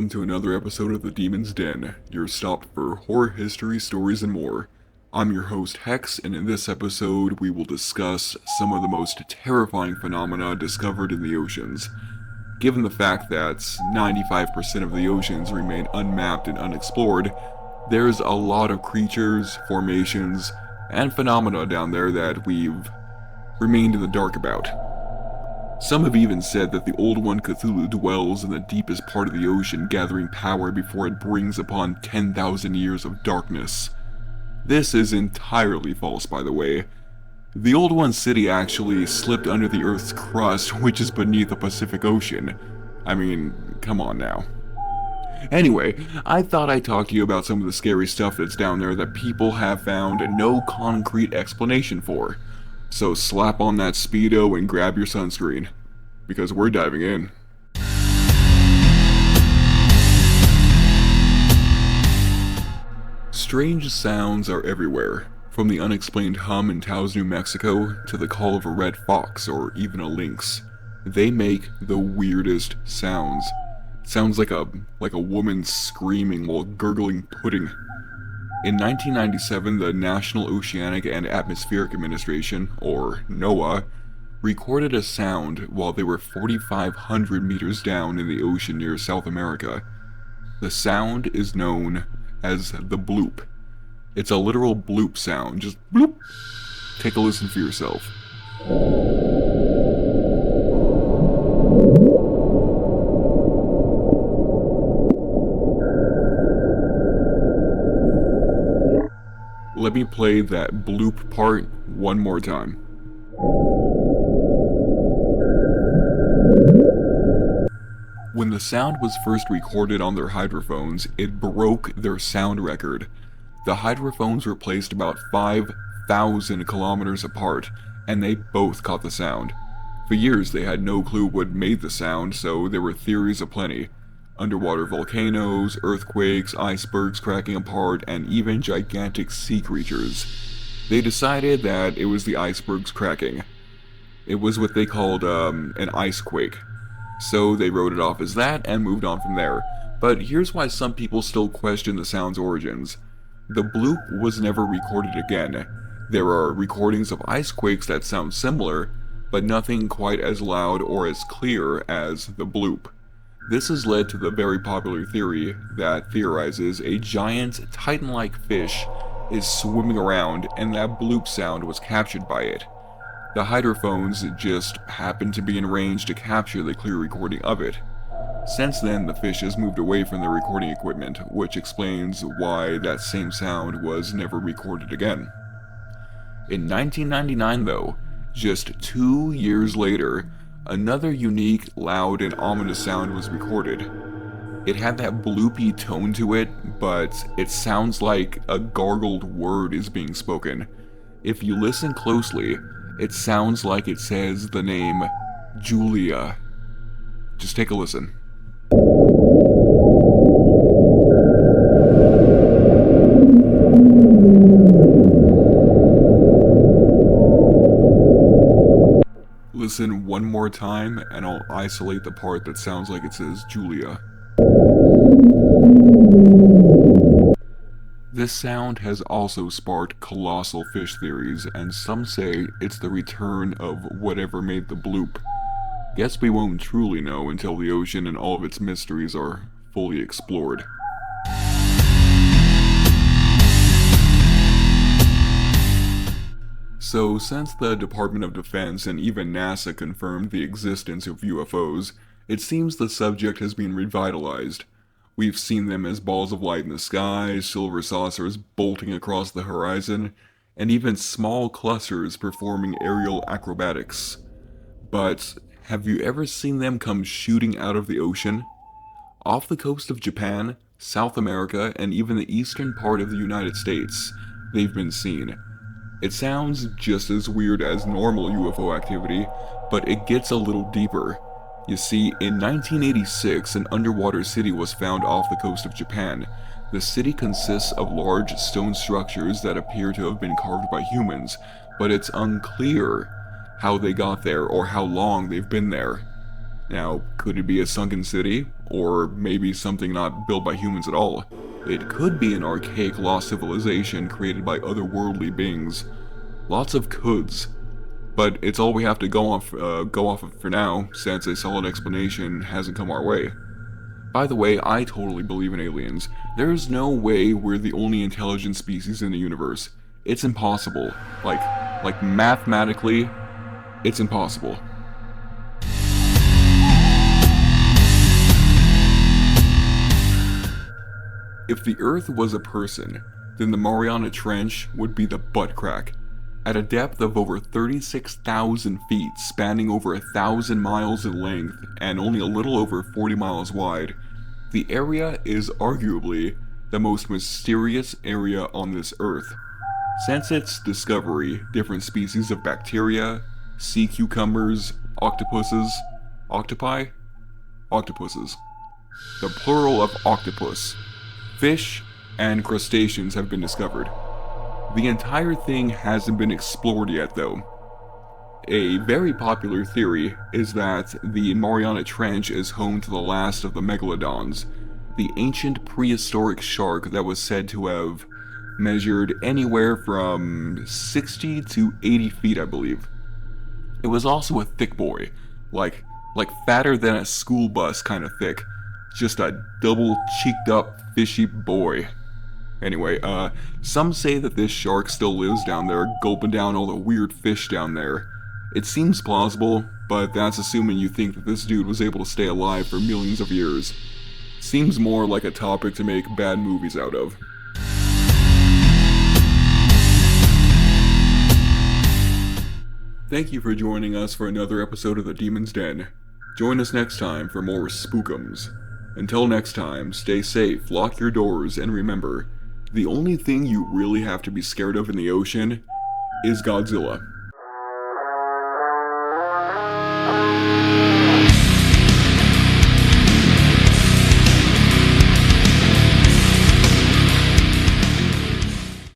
welcome to another episode of The Demon's Den, your stop for horror history, stories, and more. I'm your host Hex, and in this episode we will discuss some of the most terrifying phenomena discovered in the oceans. Given the fact that 95% of the oceans remain unmapped and unexplored, there's a lot of creatures, formations, and phenomena down there that we've remained in the dark about. Some have even said that the Old One Cthulhu dwells in the deepest part of the ocean, gathering power before it brings upon 10,000 years of darkness. This is entirely false, by the way. The Old One city actually slipped under the Earth's crust, which is beneath the Pacific Ocean. I mean, come on now. Anyway, I thought I'd talk to you about some of the scary stuff that's down there that people have found no concrete explanation for. So slap on that Speedo and grab your sunscreen, because we're diving in. Strange sounds are everywhere, from the unexplained hum in Taos, New Mexico, to the call of a red fox or even a lynx. They make the weirdest sounds. Sounds like a woman screaming while gurgling pudding. In 1997, the National Oceanic and Atmospheric Administration, or NOAA, recorded a sound while they were 4,500 meters down in the ocean near South America. The sound is known as the bloop. It's a literal bloop sound, just bloop. Take a listen for yourself. Let me play that bloop part one more time. When the sound was first recorded on their hydrophones, it broke their sound record. The hydrophones were placed about 5,000 kilometers apart, and they both caught the sound. For years they had no clue what made the sound, so there were theories aplenty. Underwater volcanoes, earthquakes, icebergs cracking apart, and even gigantic sea creatures. They decided that it was the icebergs cracking. It was what they called an icequake. So they wrote it off as that and moved on from there. But here's why some people still question the sound's origins. The bloop was never recorded again. There are recordings of icequakes that sound similar, but nothing quite as loud or as clear as the bloop. This has led to the very popular theory that theorizes a giant titan-like fish is swimming around and that bloop sound was captured by it. The hydrophones just happened to be in range to capture the clear recording of it. Since then, the fish has moved away from the recording equipment, which explains why that same sound was never recorded again. In 1999 though, just 2 years later, another unique, loud, and ominous sound was recorded. It had that bloopy tone to it, but it sounds like a gargled word is being spoken. If you listen closely, it sounds like it says the name Julia. Just take a listen. Listen one more time, and I'll isolate the part that sounds like it says Julia. This sound has also sparked colossal fish theories, and some say it's the return of whatever made the bloop. Guess we won't truly know until the ocean and all of its mysteries are fully explored. So, since the Department of Defense and even NASA confirmed the existence of UFOs, it seems the subject has been revitalized. We've seen them as balls of light in the sky, silver saucers bolting across the horizon, and even small clusters performing aerial acrobatics. But have you ever seen them come shooting out of the ocean? Off the coast of Japan, South America, and even the eastern part of the United States, they've been seen. It sounds just as weird as normal UFO activity, but it gets a little deeper. You see, in 1986, an underwater city was found off the coast of Japan. The city consists of large stone structures that appear to have been carved by humans, but it's unclear how they got there or how long they've been there. Now, could it be a sunken city? or maybe something not built by humans at all. It could be an archaic lost civilization created by otherworldly beings. Lots of coulds, but it's all we have to go off of for now, since a solid explanation hasn't come our way. By the way, I totally believe in aliens. There's no way we're the only intelligent species in the universe. It's impossible. Like mathematically, it's impossible. If the Earth was a person, then the Mariana Trench would be the butt crack. At a depth of over 36,000 feet, spanning over 1,000 miles in length and only a little over 40 miles wide, the area is arguably the most mysterious area on this Earth. Since its discovery, different species of bacteria, sea cucumbers, octopuses, the plural of octopus, fish, and crustaceans have been discovered. The entire thing hasn't been explored yet though. A very popular theory is that the Mariana Trench is home to the last of the megalodons, the ancient prehistoric shark that was said to have measured anywhere from 60 to 80 feet, I believe. It was also a thick boy, like fatter than a school bus kind of thick. Just a double cheeked up fishy boy. Anyway, some say that this shark still lives down there, gulping down all the weird fish down there. It seems plausible, but that's assuming you think that this dude was able to stay alive for millions of years. Seems more like a topic to make bad movies out of. Thank you for joining us for another episode of The Demon's Den. Join us next time for more spookums. Until next time, stay safe, lock your doors, and remember, the only thing you really have to be scared of in the ocean is Godzilla.